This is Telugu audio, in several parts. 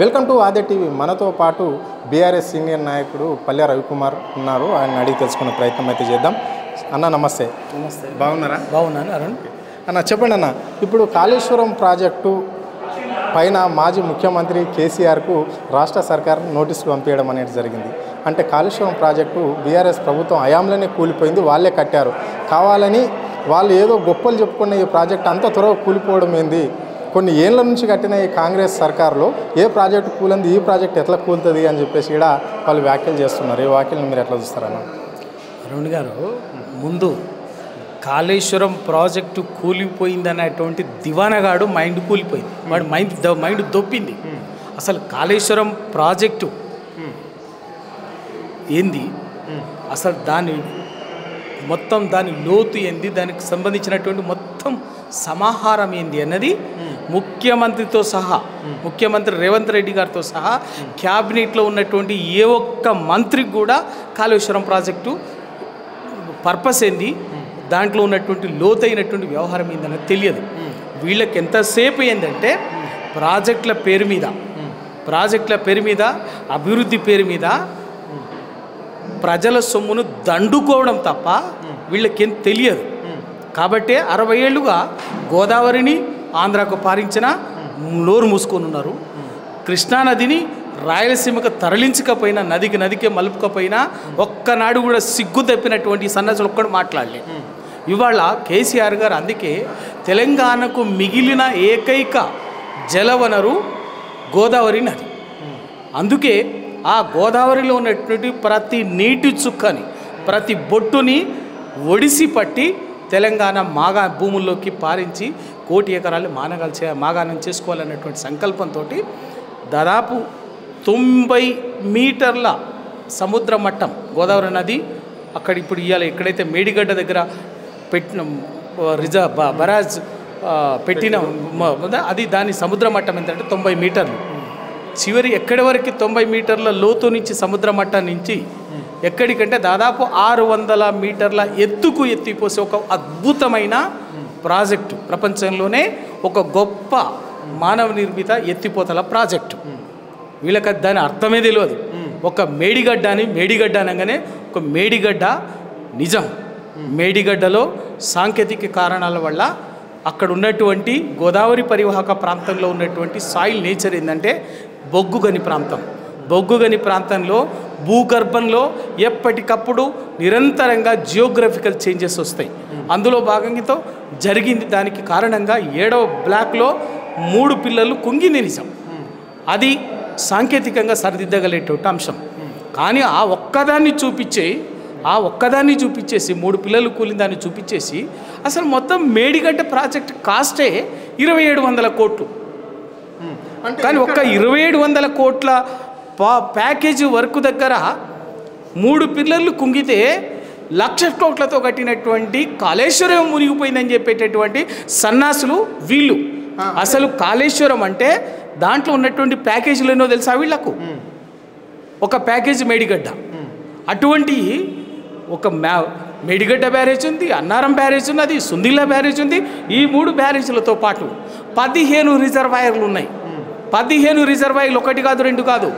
వెల్కమ్ టు ఆదే టీవీ. మనతో పాటు బీఆర్ఎస్ సీనియర్ నాయకుడు పల్లె రవికుమార్ ఉన్నారు. ఆయన అడిగి తెలుసుకునే ప్రయత్నం అయితే చేద్దాం. అన్న నమస్తే. నమస్తే. బాగున్నారా? బాగున్నాను అరుణ్. అన్న చెప్పండి అన్న, ఇప్పుడు కాళేశ్వరం ప్రాజెక్టు పైన మాజీ ముఖ్యమంత్రి కేసీఆర్కు రాష్ట్ర సర్కార్ నోటీసులు పంపించడం అనేది జరిగింది. అంటే కాళేశ్వరం ప్రాజెక్టు బీఆర్ఎస్ ప్రభుత్వం హయాంలోనే కూలిపోయింది, వాళ్ళే కట్టారు, కావాలని వాళ్ళు ఏదో గొప్పలు చెప్పుకున్న ఈ ప్రాజెక్ట్ అంత త్వరగా కూలిపోవడం ఏంది, కొన్ని ఏళ్ళ నుంచి కట్టిన ఈ కాంగ్రెస్ సర్కారులో ఏ ప్రాజెక్టు కూలింది, ఈ ప్రాజెక్ట్ ఎట్లా కూలుతుంది అని చెప్పేసి కూడా వాళ్ళు వ్యాఖ్యలు చేస్తున్నారు. ఈ వ్యాఖ్యలను మీరు ఎట్లా చూస్తారన్న? అరుణ్ గారు, ముందు కాళేశ్వరం ప్రాజెక్టు కూలిపోయిందనేటువంటి దివానగాడు మైండ్ కూలిపోయింది, వాడు మైండ్ దొప్పింది. అసలు కాళేశ్వరం ప్రాజెక్టు ఏంది, అసలు దాని లోతు ఏంది, దానికి సంబంధించినటువంటి మొత్తం సమాహారం ఏంది అన్నది ముఖ్యమంత్రితో సహా, ముఖ్యమంత్రి రేవంత్ రెడ్డి గారితో సహా క్యాబినెట్లో ఉన్నటువంటి ఏ ఒక్క మంత్రికి కూడా కాళేశ్వరం ప్రాజెక్టు పర్పస్ ఏంది, దాంట్లో ఉన్నటువంటి లోతైనటువంటి వ్యవహారం ఏందన్నది తెలియదు. వీళ్ళకి ఎంతసేపు ఏంటంటే ప్రాజెక్టుల పేరు మీద అభివృద్ధి పేరు మీద ప్రజల సొమ్మును దండుకోవడం తప్ప వీళ్ళకేం తెలియదు. కాబట్టి 60 ఏళ్ళుగా గోదావరిని ఆంధ్రాకు పారించిన నోరు మూసుకొని ఉన్నారు. కృష్ణానదిని రాయలసీమకు తరలించకపోయినా, నదికే మలుపుకపోయినా ఒక్కనాడు కూడా సిగ్గు తప్పినటువంటి సన్నసులు ఒక్కడు మాట్లాడలే. ఇవాళ కేసీఆర్ గారు అందుకే తెలంగాణకు మిగిలిన ఏకైక జలవనరు గోదావరి నది. అందుకే ఆ గోదావరిలో ఉన్నటువంటి ప్రతి నీటి చుక్కని, ప్రతి బొట్టుని ఒడిసి పట్టి తెలంగాణ భూముల్లోకి పారించి 1 కోటి ఎకరాలు మాగాణం చేసుకోవాలన్నటువంటి సంకల్పంతో దాదాపు 90 మీటర్ల సముద్ర మట్టం గోదావరి నది అక్కడ ఇప్పుడు ఇవాళ ఎక్కడైతే మేడిగడ్డ దగ్గర పెట్టిన బరాజ్ పెట్టిన అది దాని సముద్ర మట్టం ఎంతంటే 90 మీటర్లు. చివరి ఎక్కడి వరకు 90 మీటర్ల లోతు నుంచి సముద్ర మట్టం నుంచి ఎక్కడికంటే దాదాపు 600 మీటర్ల ఎత్తిపోసే ఒక అద్భుతమైన ప్రాజెక్టు, ప్రపంచంలోనే ఒక గొప్ప మానవ నిర్మిత ఎత్తిపోతల ప్రాజెక్టు. వీళ్ళకి దాని అర్థమే తెలియదు. ఒక మేడిగడ్డ అనగానే ఒక మేడిగడ్డ నిజం. మేడిగడ్డలో సాంకేతిక కారణాల వల్ల అక్కడ ఉన్నటువంటి గోదావరి పరివాహక ప్రాంతంలో ఉన్నటువంటి సాయిల్ నేచర్ ఏంటంటే బొగ్గుగని ప్రాంతంలో భూగర్భంలో ఎప్పటికప్పుడు నిరంతరంగా జియోగ్రఫికల్ చేంజెస్ వస్తాయి. అందులో భాగంగా జరిగింది. దానికి కారణంగా 7వ బ్లాక్లో 3 పిల్లలు కుంగింది నిజం. అది సాంకేతికంగా సరిదిద్దగలేటువంటి అంశం. కానీ ఆ ఒక్కదాన్ని చూపించేసి 3 పిల్లలు కూలిన దాన్ని చూపించేసి అసలు మొత్తం మేడిగడ్డ ప్రాజెక్ట్ కాస్టే 2700 కోట్లు. కానీ ఒక్క 2700 కోట్ల ప్యాకేజీ వర్క్ దగ్గర 3 పిల్లర్లు కుంగితే 1,00,000 కోట్లతో కట్టినటువంటి కాళేశ్వరం మునిగిపోయిందని చెప్పేటటువంటి సన్నాసులు వీళ్ళు. అసలు కాళేశ్వరం అంటే దాంట్లో ఉన్నటువంటి ప్యాకేజీలు ఎన్నో తెలుసా వీళ్లకు? ఒక ప్యాకేజీ మేడిగడ్డ, అటువంటి ఒక మేడిగడ్డ బ్యారేజ్ ఉంది, అన్నారం బ్యారేజ్ ఉన్నది, సుందిల్ల బ్యారేజ్ ఉంది. ఈ 3 బ్యారేజీలతో పాటు 15 రిజర్వాయర్లు ఉన్నాయి. 15 రిజర్వాయర్లు, 1 కాదు 2 కాదు.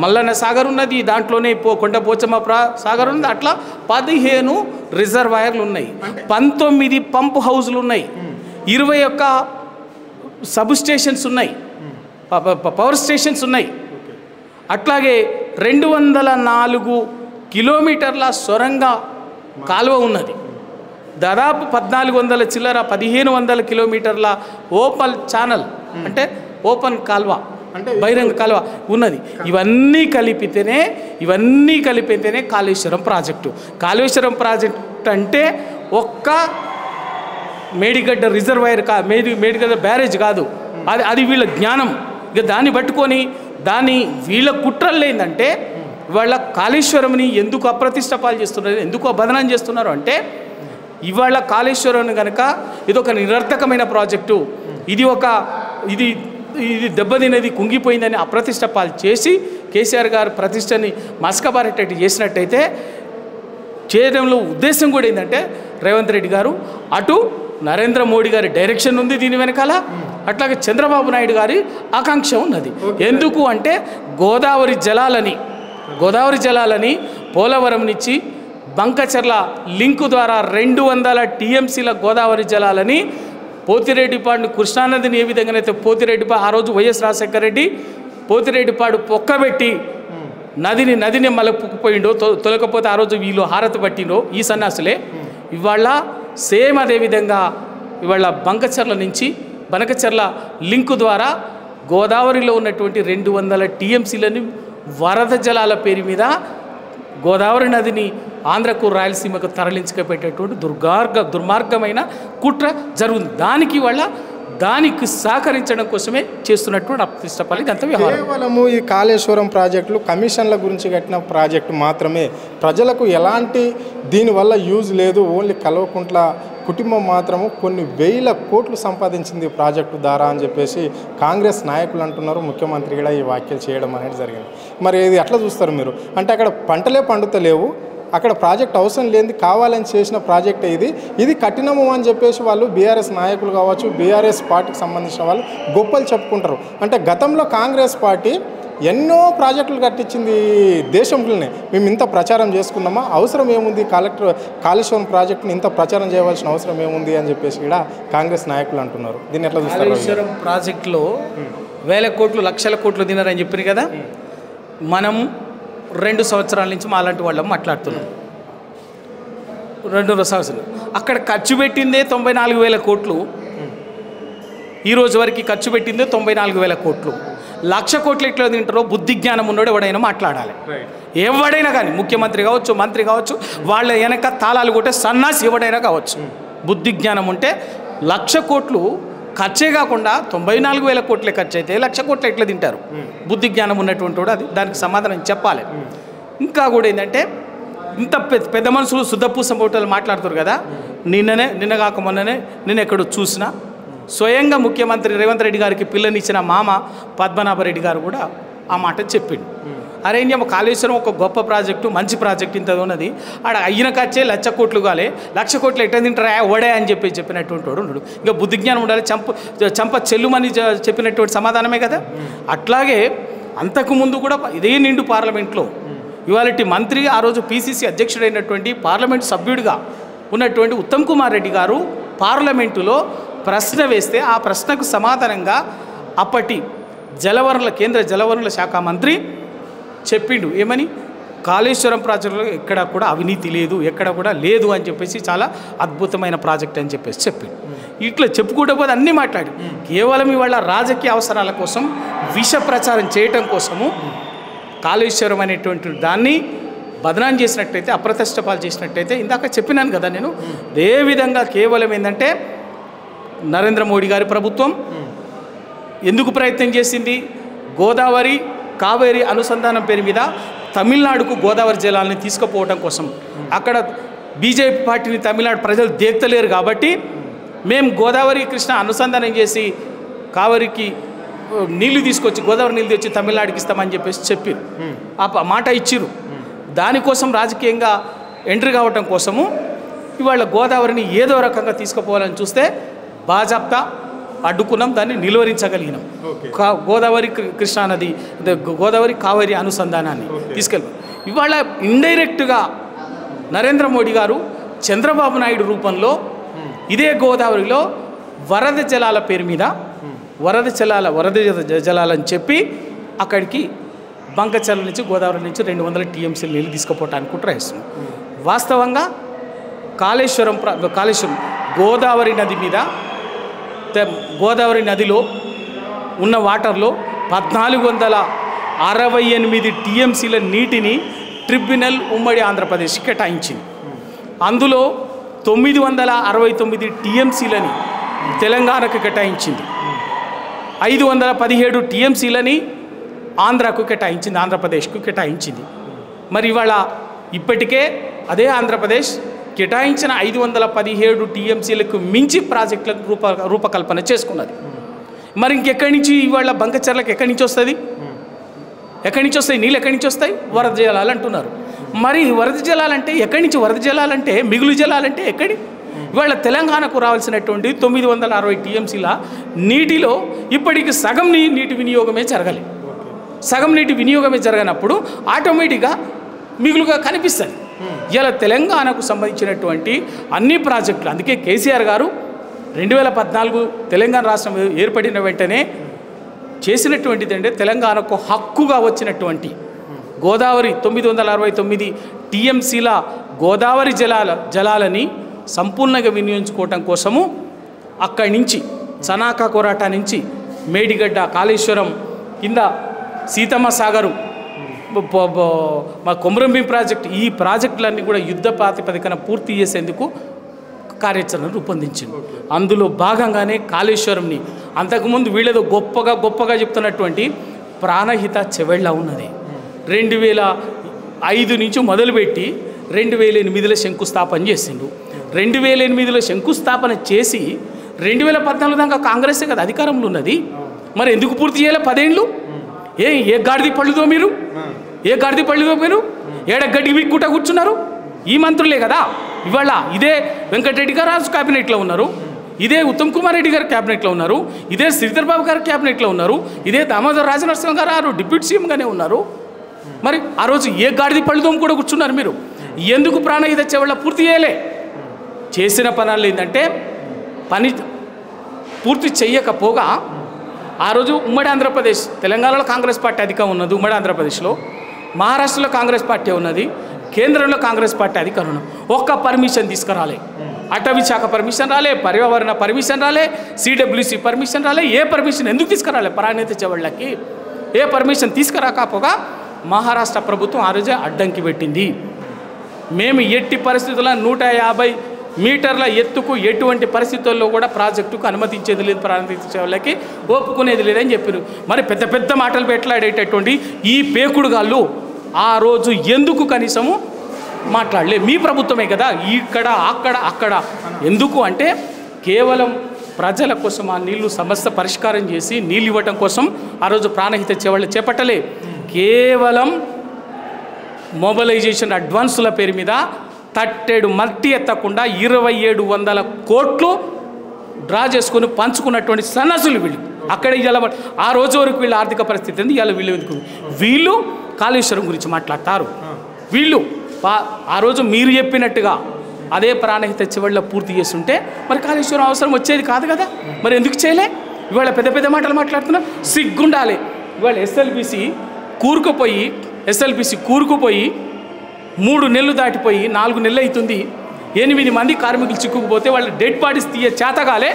మల్లన్న సాగర్ ఉన్నది, దాంట్లోనే కొండ పోచమ్మ సాగర్ ఉంది. అట్లా 15 రిజర్వాయర్లు ఉన్నాయి, 19 పంప్ హౌజులు ఉన్నాయి, 21 సబ్ స్టేషన్స్ ఉన్నాయి, పవర్ స్టేషన్స్ ఉన్నాయి. అట్లాగే 204 కిలోమీటర్ల సొరంగ కాలువ ఉన్నది. దాదాపు 1400 చిల్లర 1500 కిలోమీటర్ల ఓపెన్ ఛానల్ అంటే ఓపెన్ కాల్వ, అంటే బహిరంగ కాలువ ఉన్నది. ఇవన్నీ కలిపితేనే కాళేశ్వరం ప్రాజెక్టు అంటే ఒక్క మేడిగడ్డ రిజర్వాయర్ మేడిగడ్డ బ్యారేజ్ కాదు. అది వీళ్ళ జ్ఞానం. ఇక దాన్ని పట్టుకొని వీళ్ళ కుట్రలు ఏంటంటే ఇవాళ కాళేశ్వరంని ఎందుకు అప్రతిష్ట పాలు చేస్తున్నారు, ఎందుకు బదనం చేస్తున్నారు అంటే ఇవాళ కాళేశ్వరం కనుక ఇది ఒక నిరర్థకమైన ప్రాజెక్టు, ఇది దెబ్బతినేది, కుంగిపోయిందని అప్రతిష్ట పాలు చేసి కేసీఆర్ గారు ప్రతిష్టని మస్కబారేటట్టు చేసినట్టయితే చేయడంలో ఉద్దేశం కూడా ఏంటంటే రేవంత్ రెడ్డి గారు అటు నరేంద్ర మోడీ గారి డైరెక్షన్ ఉంది దీని వెనకాల, అట్లాగే చంద్రబాబు నాయుడు గారి ఆకాంక్ష ఉన్నది. ఎందుకు అంటే గోదావరి జలాలని పోలవరం నుంచి బంకచర్ల లింకు ద్వారా 200 టీఎంసీల గోదావరి జలాలని పోతిరెడ్డిపాడుని, కృష్ణానదిని ఏ విధంగానైతే పోతిరెడ్డిపాడు ఆ రోజు వైఎస్ రాజశేఖర రెడ్డి పోతిరెడ్డిపాడు పొక్కబెట్టి నదిని మలుపుకుపోయిండో, తొలకపోతే ఆ రోజు వీళ్ళు హారతి పట్టిండో ఈ సన్యాసులే, ఇవాళ సేమ్ అదేవిధంగా ఇవాళ బనకచర్ల లింకు ద్వారా గోదావరిలో ఉన్నటువంటి 200 టీఎంసీలని వరద జలాల పేరు మీద గోదావరి నదిని ఆంధ్రకు రాయలసీమకు తరలించకపోయేటటువంటి దుర్మార్గమైన కుట్ర జరుగుతుంది. దానికి సహకరించడం కోసమే చేస్తున్నటువంటి అప్రతిష్టపాలి ఇదంతా వ్యవహారం. కేవలము ఈ కాళేశ్వరం ప్రాజెక్టులు కమిషన్ల గురించి కట్టిన ప్రాజెక్టు మాత్రమే, ప్రజలకు ఎలాంటి దీనివల్ల యూజ్ లేదు. ఓన్లీ కల్వకుంట్ల కుటుంబం మాత్రము కొన్ని వేల కోట్లు సంపాదించింది ప్రాజెక్టు ద్వారా అని చెప్పేసి కాంగ్రెస్ నాయకులు అంటున్నారు. ముఖ్యమంత్రి కూడా ఈ వ్యాఖ్యలు చేయడం అనేది జరిగింది. మరి ఇది ఎట్లా చూస్తారు మీరు? అంటే అక్కడ పంటలే పండుతలేవు, అక్కడ ప్రాజెక్ట్ అవసరం లేనిది కావాలని చేసిన ప్రాజెక్ట్ ఇది కఠినము అని చెప్పేసి వాళ్ళు బీఆర్ఎస్ నాయకులు కావచ్చు, బీఆర్ఎస్ పార్టీకి సంబంధించిన వాళ్ళు గొప్పలు చెప్పుకుంటారు. అంటే గతంలో కాంగ్రెస్ పార్టీ ఎన్నో ప్రాజెక్టులు కట్టించింది దేశంలోనే. మేము ఇంత ప్రచారం చేసుకున్నామా, అవసరం ఏముంది కాళేశ్వరం ప్రాజెక్టుని ఇంత ప్రచారం చేయవలసిన అవసరం ఏముంది అని చెప్పేసి కూడా కాంగ్రెస్ నాయకులు అంటున్నారు. దీన్ని ఎట్లా చూస్తారు? కాళేశ్వరం ప్రాజెక్టులో 1000 కోట్లు 1,00,000 కోట్లు తినారని చెప్పారు కదా. మనం 2 సంవత్సరాల నుంచి మాలాంటి వాళ్ళం మాట్లాడుతున్నాం. 2 సంవత్సరాలు అక్కడ ఖర్చు పెట్టిందే 94,000 కోట్లు. ఈరోజు వరకు ఖర్చు పెట్టిందే 94,000 కోట్లు. 1,00,000 కోట్లు ఎట్లా తింటారో బుద్ధి జ్ఞానం ఉన్నోడు ఎవడైనా మాట్లాడాలి. ఎవడైనా కానీ ముఖ్యమంత్రి కావచ్చు, మంత్రి కావచ్చు, వాళ్ళ వెనక తాళాలు కొట్టే సన్నాసి ఎవడైనా కావచ్చు, బుద్ధి జ్ఞానం ఉంటే 1,00,000 కోట్లు ఖర్చే కాకుండా 94,000 కోట్లే ఖర్చు అయితే 1,00,000 కోట్లు ఎట్లా తింటారు? బుద్ధి జ్ఞానం ఉన్నటువంటి వాడు అది దానికి సమాధానం చెప్పాలి. ఇంకా కూడా ఏంటంటే ఇంత పెద్ద మనుషులు శుద్ధపూస పోటలు మాట్లాడుతారు కదా. నిన్న కాక మొన్ననే నేను ఎక్కడో చూసినా స్వయంగా ముఖ్యమంత్రి రేవంత్ రెడ్డి గారికి పిల్లనిచ్చిన మామ పద్మనాభరెడ్డి గారు కూడా ఆ మాట చెప్పిండు. అరే కాళేశ్వరం ఒక గొప్ప ప్రాజెక్టు, మంచి ప్రాజెక్టు, ఇంత ఉన్నది, ఆడ అయిన ఖర్చే 1,00,000 కోట్లు కాలే, 1,00,000 కోట్లు ఎట్లా తింటారా ఓడే అని చెప్పినటువంటి వాడు ఉన్నాడు. ఇంకా బుద్ధి జ్ఞానం ఉండాలి, చంప చెల్లుమని చెప్పినటువంటి సమాధానమే కదా. అట్లాగే అంతకుముందు కూడా ఇదే నిండు పార్లమెంట్లో ఇవాళ మంత్రి, ఆ రోజు పిసిసి అధ్యక్షుడైనటువంటి పార్లమెంటు సభ్యుడిగా ఉన్నటువంటి ఉత్తమ్ కుమార్ రెడ్డి గారు పార్లమెంటులో ప్రశ్న వేస్తే ఆ ప్రశ్నకు సమాధానంగా అప్పటి కేంద్ర జలవనరుల శాఖ మంత్రి చెప్పిండు. ఏమని? కాళేశ్వరం ప్రాజెక్టులో ఎక్కడ కూడా అవినీతి లేదు, ఎక్కడ కూడా లేదు అని చెప్పేసి చాలా అద్భుతమైన ప్రాజెక్ట్ అని చెప్పేసి చెప్పిండు. ఇట్లా చెప్పుకుంటే పోతే అన్నీ మాట్లాడి కేవలం ఇవాళ రాజకీయ అవసరాల కోసం విష ప్రచారం చేయటం కోసము కాళేశ్వరం అనేటువంటి దాన్ని బదనాం చేసినట్టయితే, అప్రతిష్టపాలు చేసినట్టయితే, ఇందాక చెప్పినాను కదా నేను, ఏ విధంగా కేవలం ఏంటంటే నరేంద్ర మోడీ గారి ప్రభుత్వం ఎందుకు ప్రయత్నం చేసింది? గోదావరి కావేరి అనుసంధానం పేరు మీద తమిళనాడుకు గోదావరి జలాలని తీసుకుపోవడం కోసం. అక్కడ బీజేపీ పార్టీని తమిళనాడు ప్రజలు దేక్తలేరు కాబట్టి మేము గోదావరి కృష్ణ అనుసంధానం చేసి కావేరికి నీళ్లు తీసుకొచ్చి, గోదావరి నీళ్ళు తెచ్చి తమిళనాడుకి ఇస్తామని చెప్పేసి చెప్పారు. ఆ మాట ఇచ్చిరు. దానికోసం రాజకీయంగా ఎంట్రీ కావటం కోసము ఇవాళ గోదావరిని ఏదో రకంగా తీసుకుపోవాలని చూస్తే బాజాప్తా అడ్డుకున్నాం, దాన్ని నిలువరించగలిగినాం. గోదావరి కృష్ణానది, గోదావరి కావేరి అనుసంధానాన్ని తీసుకెళ్ళి ఇవాళ ఇండైరెక్ట్గా నరేంద్ర మోడీ గారు చంద్రబాబు నాయుడు రూపంలో ఇదే గోదావరిలో వరద జలాల పేరు మీద వరద జలాలని చెప్పి అక్కడికి బంకచర్ల నుంచి గోదావరి నుంచి 200 టీఎంసీల నీళ్ళు తీసుకుపోవటానికి కుట్ర చేస్తున్నాం. వాస్తవంగా కాళేశ్వరం గోదావరి నది మీద, గోదావరి నదిలో ఉన్న వాటర్లో 1468 టీఎంసీల నీటిని ట్రిబ్యునల్ ఉమ్మడి ఆంధ్రప్రదేశ్ కేటాయించింది. అందులో 969 టీఎంసీలని తెలంగాణకు కేటాయించింది, 517 టీఎంసీలని ఆంధ్రాకు కేటాయించింది, ఆంధ్రప్రదేశ్కు కేటాయించింది. మరి ఇవాళ ఇప్పటికే అదే ఆంధ్రప్రదేశ్ కేటాయించిన 517 టీఎంసీలకు మించి ప్రాజెక్టులకు రూపకల్పన చేసుకున్నది. మరి ఇంకెక్కడి నుంచి ఇవాళ బంకచర్లకు ఎక్కడి నుంచి వస్తుంది? నీళ్ళు ఎక్కడి నుంచి వస్తాయి? వరద జలాలు అంటున్నారు. మరి వరద జలాలంటే ఎక్కడి నుంచి? వరద జలాలంటే మిగులు జలాలంటే ఎక్కడి? ఇవాళ తెలంగాణకు రావాల్సినటువంటి 960 టీఎంసీల నీటిలో ఇప్పటికి సగం నీటి వినియోగమే జరగాలి. సగం నీటి వినియోగమే జరగనప్పుడు ఆటోమేటిక్గా మిగులుగా కనిపిస్తుంది. ఇలా తెలంగాణకు సంబంధించినటువంటి అన్ని ప్రాజెక్టులు, అందుకే కేసీఆర్ గారు 2014 తెలంగాణ రాష్ట్రం ఏర్పడిన వెంటనే చేసినటువంటిది అంటే తెలంగాణకు హక్కుగా వచ్చినటువంటి గోదావరి 969 టీఎంసీల గోదావరి జలాలని సంపూర్ణంగా వినియోగించుకోవటం కోసము అక్కడి నుంచి సనాకా కోరాట నుంచి మేడిగడ్డ, కాళేశ్వరం కింద సీతమ్మ సాగరు, మా కొమరంభీం ప్రాజెక్టు, ఈ ప్రాజెక్టులన్నీ కూడా యుద్ధ ప్రాతిపదికన పూర్తి చేసేందుకు కార్యాచరణ రూపొందించింది. అందులో భాగంగానే కాళేశ్వరంని అంతకుముందు వీళ్ళేదో గొప్పగా చెప్తున్నటువంటి ప్రాణహిత చెవెళ్ళ ఉన్నది 2005 నుంచి మొదలుపెట్టి 2008లో శంకుస్థాపన చేసిండు. 2008లో శంకుస్థాపన చేసి 2014 దాకా కాంగ్రెసే కదా అధికారంలో ఉన్నది. మరి ఎందుకు పూర్తి చేయాలి 10 ఏళ్ళు? ఏ గాడిది పళ్ళుదో మీరు? ఏడ గడ్డి విక్కుంటా కూర్చున్నారు? ఈ మంత్రులే కదా. ఇవాళ ఇదే వెంకటరెడ్డి గారు రాజు క్యాబినెట్లో ఉన్నారు, ఇదే ఉత్తమ్ కుమార్ రెడ్డి గారు క్యాబినెట్లో ఉన్నారు, ఇదే శ్రీధర్ బాబు గారు క్యాబినెట్లో ఉన్నారు, ఇదే దామోదర్ రాజనరసింహ గారు డిప్యూటీ సీఎంగానే ఉన్నారు. మరి ఆ రోజు ఏ గాడిది పళ్ళుదోం కూడా కూర్చున్నారు మీరు? ఎందుకు ప్రాణహిత చెవళ్ళ పూర్తి చేయలే? చేసిన పనులు ఏంటంటే పని పూర్తి చెయ్యకపోగా ఆ రోజు ఉమ్మడి ఆంధ్రప్రదేశ్, తెలంగాణలో కాంగ్రెస్ పార్టీ అధికారం ఉన్నది, ఉమ్మడి ఆంధ్రప్రదేశ్లో, మహారాష్ట్రలో కాంగ్రెస్ పార్టీ ఉన్నది, కేంద్రంలో కాంగ్రెస్ పార్టీ అధికారం ఉన్నది. ఒక్క పర్మిషన్ తీసుకురాలే. అటవీ శాఖ పర్మిషన్ రాలే, పర్యావరణ పర్మిషన్ రాలే, సిడబ్ల్యూసి పర్మిషన్ రాలే. ఏ పర్మిషన్ ఎందుకు తీసుకురాలే? ప్రాణహిత చెవళ్ళకి ఏ పర్మిషన్ తీసుకురాకపోగా మహారాష్ట్ర ప్రభుత్వం ఆ రోజే అడ్డంకి పెట్టింది. మేము ఎట్టి పరిస్థితుల్లో 150 మీటర్ల ఎత్తుకు ఎటువంటి పరిస్థితుల్లో కూడా ప్రాజెక్టుకు అనుమతించేది లేదు, ప్రాణహిత చెవళ్ళకి ఒప్పుకునేది లేదని చెప్పారు. మరి పెద్ద మాటలు పెట్టలాడేటటువంటి ఈ పేకుడుగాళ్ళు ఆ రోజు ఎందుకు కనీసము మాట్లాడలే? మీ ప్రభుత్వమే కదా, ఇక్కడ అక్కడ ఎందుకు అంటే కేవలం ప్రజల కోసం ఆ నీళ్లు సమస్య పరిష్కారం చేసి నీళ్ళు ఇవ్వటం కోసం ఆ రోజు ప్రాణహిత చెవళ్ళు చేపట్టలే. కేవలం మొబిలైజేషన్ అడ్వాన్సుల పేరు మీద తట్టేడు మట్టి ఎత్తకుండా 2700 కోట్లు డ్రా చేసుకుని పంచుకున్నటువంటి సన్నసులు వీళ్ళు. అక్కడ ఇలా ఆ రోజు వరకు వీళ్ళ ఆర్థిక పరిస్థితి ఉంది. ఇలా వీళ్ళు కాళేశ్వరం గురించి మాట్లాడతారు. వీళ్ళు ఆ రోజు మీరు చెప్పినట్టుగా అదే ప్రాణహిత చెవళ్ళ పూర్తి చేస్తుంటే మరి కాళేశ్వరం అవసరం వచ్చేది కాదు కదా. మరి ఎందుకు చేయలే? ఇవాళ పెద్ద మాటలు మాట్లాడుతున్నారు. సిగ్గుండాలి. ఇవాళ ఎస్ఎల్బిసి కూరుకుపోయి 3 నెలలు దాటిపోయి 4 నెలలు అవుతుంది. 8 మంది కార్మికులు చిక్కుకుపోతే వాళ్ళ డెడ్ బాడీస్ తీయ చేతగాలే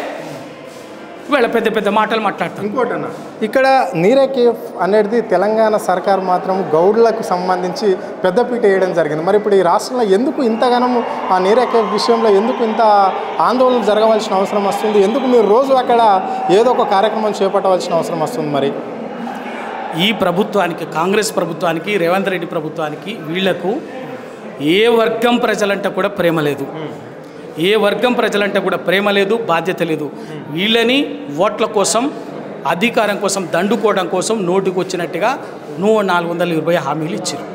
వీళ్ళ పెద్ద మాటలు మాట్లాడతారు. ఇంకోటన్న, ఇక్కడ నీరా కేఫ్ అనేది తెలంగాణ సర్కార్ మాత్రం గౌడ్లకు సంబంధించి పెద్దపీట వేయడం జరిగింది. మరి ఇప్పుడు ఈ రాష్ట్రంలో ఎందుకు ఇంతగానో ఆ నీరా కేఫ్ విషయంలో ఎందుకు ఇంత ఆందోళన జరగవలసిన అవసరం వస్తుంది? ఎందుకు మీరు రోజు అక్కడ ఏదో ఒక కార్యక్రమం చేపట్టవలసిన అవసరం వస్తుంది? మరి ఈ ప్రభుత్వానికి, కాంగ్రెస్ ప్రభుత్వానికి, రేవంత్ రెడ్డి ప్రభుత్వానికి, వీళ్లకు ఏ వర్గం ప్రజలంటే కూడా ప్రేమ లేదు. బాధ్యత లేదు. వీళ్ళని ఓట్ల కోసం, అధికారం కోసం, దండుకోవడం కోసం నోటికి వచ్చినట్టుగా 420 హామీలు ఇచ్చారు.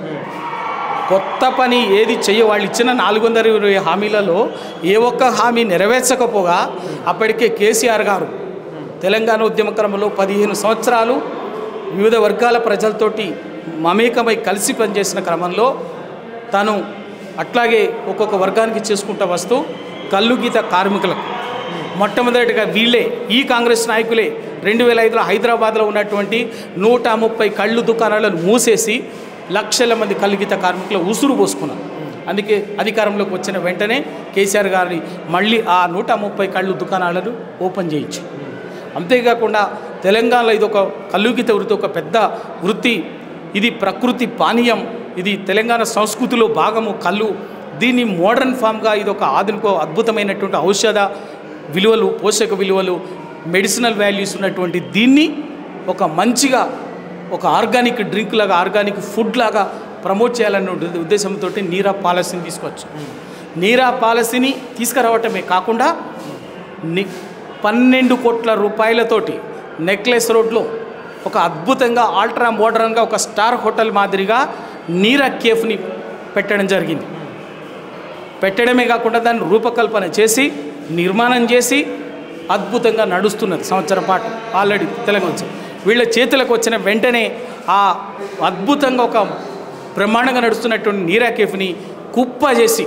కొత్త పని ఏది వాళ్ళు ఇచ్చిన 420 హామీలలో ఏ ఒక్క హామీ నెరవేర్చకపోగా అప్పటికే కేసీఆర్ గారు తెలంగాణ ఉద్యమ క్రమంలో 15 సంవత్సరాలు వివిధ వర్గాల ప్రజలతోటి మమేకమై కలిసి పనిచేసిన క్రమంలో తను అట్లాగే ఒక్కొక్క వర్గానికి చేసుకుంటూ వస్తూ కల్లు గీత కార్మికులకు మొట్టమొదటిగా వీళ్ళే, ఈ కాంగ్రెస్ నాయకులే 2005లో హైదరాబాద్లో ఉన్నటువంటి 130 కళ్ళు దుకాణాలను మూసేసి లక్షల మంది కల్లు గీత కార్మికులు ఉసురు పోసుకున్నారు. అందుకే అధికారంలోకి వచ్చిన వెంటనే కేసీఆర్ గారిని మళ్ళీ ఆ 130 కళ్ళు దుకాణాలను ఓపెన్ చేయించు. అంతేకాకుండా తెలంగాణలో ఇది ఒక కల్లుగీత వృత్తి, ఒక పెద్ద వృత్తి. ఇది ప్రకృతి పానీయం, ఇది తెలంగాణ సంస్కృతిలో భాగము కళ్ళు. దీన్ని మోడర్న్ ఫామ్గా ఇది ఒక ఆధునిక అద్భుతమైనటువంటి ఔషధ విలువలు, పోషక విలువలు, మెడిసినల్ వాల్యూస్ ఉన్నటువంటి దీన్ని ఒక మంచిగా ఒక ఆర్గానిక్ డ్రింక్ లాగా, ఆర్గానిక్ ఫుడ్ లాగా ప్రమోట్ చేయాలన్న ఉద్దేశంతో నీరా పాలసీని తీసుకొచ్చు. నీరా పాలసీని తీసుకురావటమే కాకుండా 12 కోట్ల రూపాయలతోటి నెక్లెస్ రోడ్లో ఒక అద్భుతంగా అల్ట్రా మోడర్న్గా ఒక స్టార్ హోటల్ మాదిరిగా నీరా కేఫ్ని పెట్టడం జరిగింది. పెట్టడమే కాకుండా దాన్ని రూపకల్పన చేసి నిర్మాణం చేసి అద్భుతంగా నడుస్తున్నది సంవత్సరం పాటు ఆల్రెడీ తెలంగాణ వీళ్ళ చేతులకు వచ్చిన వెంటనే ఆ అద్భుతంగా ఒక బ్రహ్మాండంగా నడుస్తున్నటువంటి నీరా కేఫ్ని కుప్ప చేసి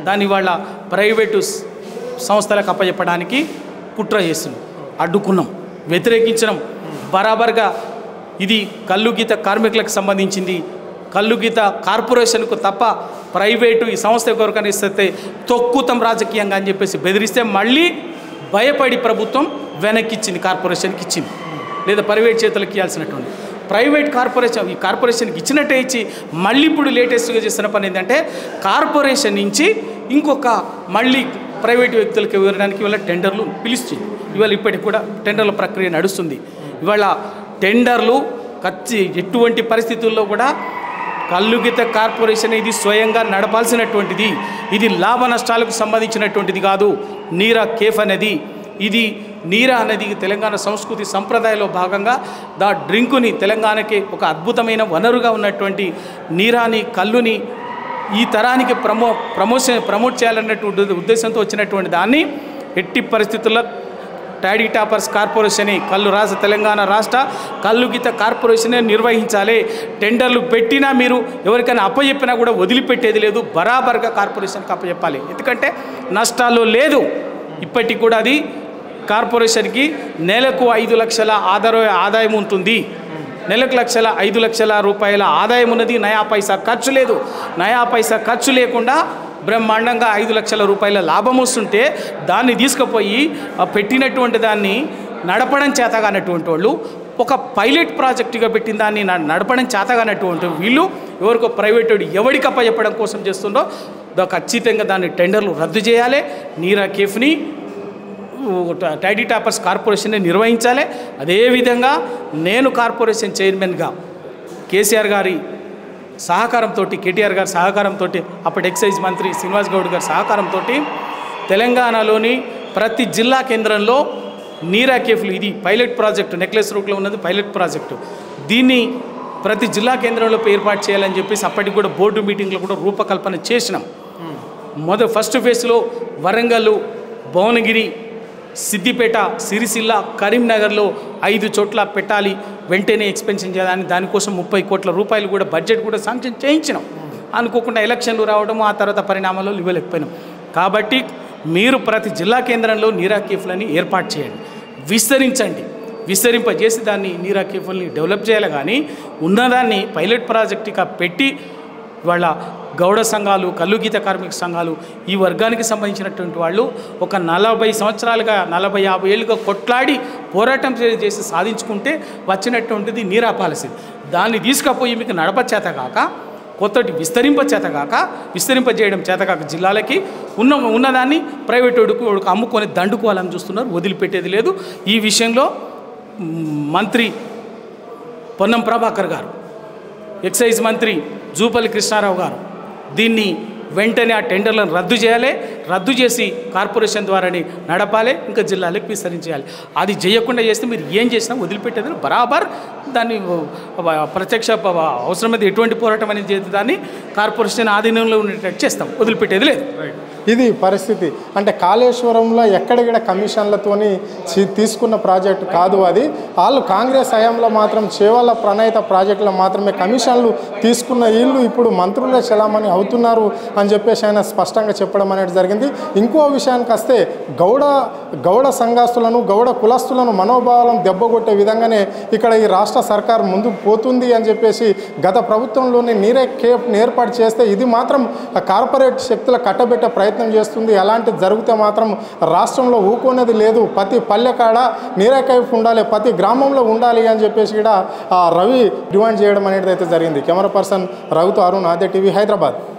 దాన్ని వాళ్ళ ప్రైవేటు సంస్థలకు అప్పచెప్పడానికి కుట్ర చేసింది. అడ్డుకున్నాం, వ్యతిరేకించడం. బరాబర్గా ఇది కల్లుగీత కార్మికులకు సంబంధించింది, కల్లుగీత కార్పొరేషన్కు తప్ప ప్రైవేటు ఈ సంస్థ ఎవరికైనా ఇస్తే తొక్కుతాం రాజకీయంగా అని చెప్పేసి బెదిరిస్తే మళ్ళీ భయపడి ప్రభుత్వం వెనక్కిచ్చింది, కార్పొరేషన్కి ఇచ్చింది. లేదా ప్రైవేట్ చేతులకు ఇవ్వాల్సినటువంటి ప్రైవేట్ కార్పొరేషన్ ఈ కార్పొరేషన్కి ఇచ్చినట్టే ఇచ్చి మళ్ళీ ఇప్పుడు లేటెస్ట్గా చేస్తున్న పని ఏంటంటే కార్పొరేషన్ నుంచి ఇంకొక మళ్ళీ ప్రైవేట్ వ్యక్తులకు ఇవ్వడానికి ఇవాళ టెండర్లు పిలుస్తుంది. ఇవాళ ఇప్పటికి కూడా టెండర్ల ప్రక్రియ నడుస్తుంది. ఇవాళ టెండర్లు ఎటువంటి పరిస్థితుల్లో కూడా కల్లుగీత కార్పొరేషన్ ఇది స్వయంగా నడపాల్సినటువంటిది. ఇది లాభ నష్టాలకు సంబంధించినటువంటిది కాదు. నీరా కేఫ్ అనేది ఇది నీరా అనేది తెలంగాణ సంస్కృతి సంప్రదాయంలో భాగంగా డ్రింకుని తెలంగాణకి ఒక అద్భుతమైన వనరుగా ఉన్నటువంటి నీరాని కల్లుని ఈ తరానికి ప్రమోట్ చేయాలన్నటువంటి ఉద్దేశంతో వచ్చినటువంటి దాన్ని ఎట్టి పరిస్థితుల్లో టాడీ టాపర్స్ కార్పొరేషన్ తెలంగాణ రాష్ట్ర కల్లుగీత కార్పొరేషనే నిర్వహించాలి. టెండర్లు పెట్టినా మీరు ఎవరికైనా అప్పచెప్పినా కూడా వదిలిపెట్టేది లేదు, బరాబర్గా కార్పొరేషన్కి అప్పచెప్పాలి. ఎందుకంటే నష్టాలు లేదు. ఇప్పటికి కూడా అది కార్పొరేషన్కి నెలకు 5 లక్షల ఆదాయం ఉంటుంది. నెలకు 5 లక్షల రూపాయల ఆదాయం ఉన్నది. నయా పైసా ఖర్చు లేదు. నయా పైసా ఖర్చు లేకుండా బ్రహ్మాండంగా 5 లక్షల రూపాయల లాభం వస్తుంటే దాన్ని తీసుకుపోయి పెట్టినటువంటి దాన్ని నడపడం చేతగానటువంటి వాళ్ళు ఒక పైలట్ ప్రాజెక్టుగా పెట్టిన దాన్ని నడపడం చేతగానటువంటి వీళ్ళు ఎవరికో ప్రైవేట్ ఎవరికి అప్పచెప్పడం కోసం చేస్తుందో ఖచ్చితంగా దాన్ని టెండర్లు రద్దు చేయాలి. నీరా కేఫ్ని టాడీ టాపర్స్ కార్పొరేషన్ని నిర్వహించాలి. అదేవిధంగా నేను కార్పొరేషన్ చైర్మన్గా కేసీఆర్ గారి సహకారంతో, కేటీఆర్ గారి సహకారంతో, అప్పటి ఎక్సైజ్ మంత్రి శ్రీనివాస్ గౌడ్ గారి సహకారంతో తెలంగాణలోని ప్రతి జిల్లా కేంద్రంలో నీరా కేఫ్లు ఇది పైలట్ ప్రాజెక్టు, నెక్లెస్ రూట్లో ఉన్నది పైలట్ ప్రాజెక్టు. దీన్ని ప్రతి జిల్లా కేంద్రంలో ఏర్పాటు చేయాలని చెప్పేసి అప్పటికి కూడా బోర్డు మీటింగ్లో కూడా రూపకల్పన చేసినాం. ఫస్ట్ ఫేజ్లో వరంగల్, భువనగిరి, సిద్దిపేట, సిరిసిల్ల, కరీంనగర్లో 5 చోట్ల పెట్టాలి, వెంటనే ఎక్స్పెన్షన్ చేయాలని దానికోసం 30 కోట్ల రూపాయలు కూడా బడ్జెట్ కూడా శాంక్షన్ చేయించినాం. అనుకోకుండా ఎలక్షన్లు రావడము, ఆ తర్వాత పరిణామాలు ఇవ్వలేకపోయినాం. కాబట్టి మీరు ప్రతి జిల్లా కేంద్రంలో నీరా కేఫ్లని ఏర్పాటు చేయండి, విస్తరింపజేసి దాన్ని నీరా కేఫ్లని డెవలప్ చేయాలి. కానీ ఉన్నదాన్ని పైలట్ ప్రాజెక్టుగా పెట్టి వాళ్ళ గౌడ సంఘాలు, కల్లుగీత కార్మిక సంఘాలు ఈ వర్గానికి సంబంధించినటువంటి వాళ్ళు ఒక 40 సంవత్సరాలుగా 40-50 ఏళ్ళుగా కొట్లాడి పోరాటం చేసి సాధించుకుంటే వచ్చినటువంటిది నీరా పాలసీ. దాన్ని తీసుకుపోయి మీకు నడప చేతగాక, కొత్తటి విస్తరింపజేయడం చేతగాక జిల్లాలకి ఉన్నదాన్ని ప్రైవేటుకు అమ్ముకొని దండుకోవాలని చూస్తున్నారు. వదిలిపెట్టేది లేదు. ఈ విషయంలో మంత్రి పొన్నం ప్రభాకర్ గారు, ఎక్సైజ్ మంత్రి జూపల్లి కృష్ణారావు గారు దీన్ని వెంటనే ఆ టెండర్లను రద్దు చేసి కార్పొరేషన్ ద్వారానే నడపాలి, ఇంకా జిల్లాలకు విస్తరించాలి. అది చేయకుండా చేస్తే మీరు ఏం చేసినా వదిలిపెట్టేది బరాబర్ దాన్ని ప్రత్యక్ష అవసరమైతే ఎటువంటి పోరాటం అనేది చేస్తే దాన్ని కార్పొరేషన్ ఆధీనంలో ఉండేటట్టు చేస్తాం, వదిలిపెట్టేది లేదు. ఇది పరిస్థితి. అంటే కాళేశ్వరంలో ఎక్కడిక్కడ కమిషన్లతోని తీసుకున్న ప్రాజెక్టు కాదు అది. వాళ్ళు కాంగ్రెస్ హయాంలో మాత్రం చేవల్ల ప్రణాళిక ప్రాజెక్టులో మాత్రమే కమిషన్లు తీసుకున్న వీళ్ళు ఇప్పుడు మంత్రుల చలామణి అవుతున్నారు అని చెప్పేసి ఆయన స్పష్టంగా చెప్పడం అనేది జరిగింది. ఇంకో విషయానికి వస్తే గౌడ సంఘస్థులను, గౌడ కులస్తులను మనోభావాలను దెబ్బకొట్టే విధంగానే ఇక్కడ ఈ రాష్ట్ర సర్కార్ ముందుకు పోతుంది అని చెప్పేసి గత ప్రభుత్వంలోనే నీరా కేఫ్ని ఏర్పాటు చేస్తే ఇది మాత్రం కార్పొరేట్ శక్తుల కట్టబెట్టే ప్రయత్నం చేస్తుంది. అలాంటిది జరిగితే మాత్రం రాష్ట్రంలో ఊకునేది లేదు. ప్రతి పల్లె కాడ నీరా కేఫ్ ఉండాలి, ప్రతి గ్రామంలో ఉండాలి అని చెప్పేసి కూడా రవి డిమాండ్ చేయడం అనేది అయితే జరిగింది. కెమెరా పర్సన్ రవితో అరుణ్, ఆద్య టీవీ, హైదరాబాద్.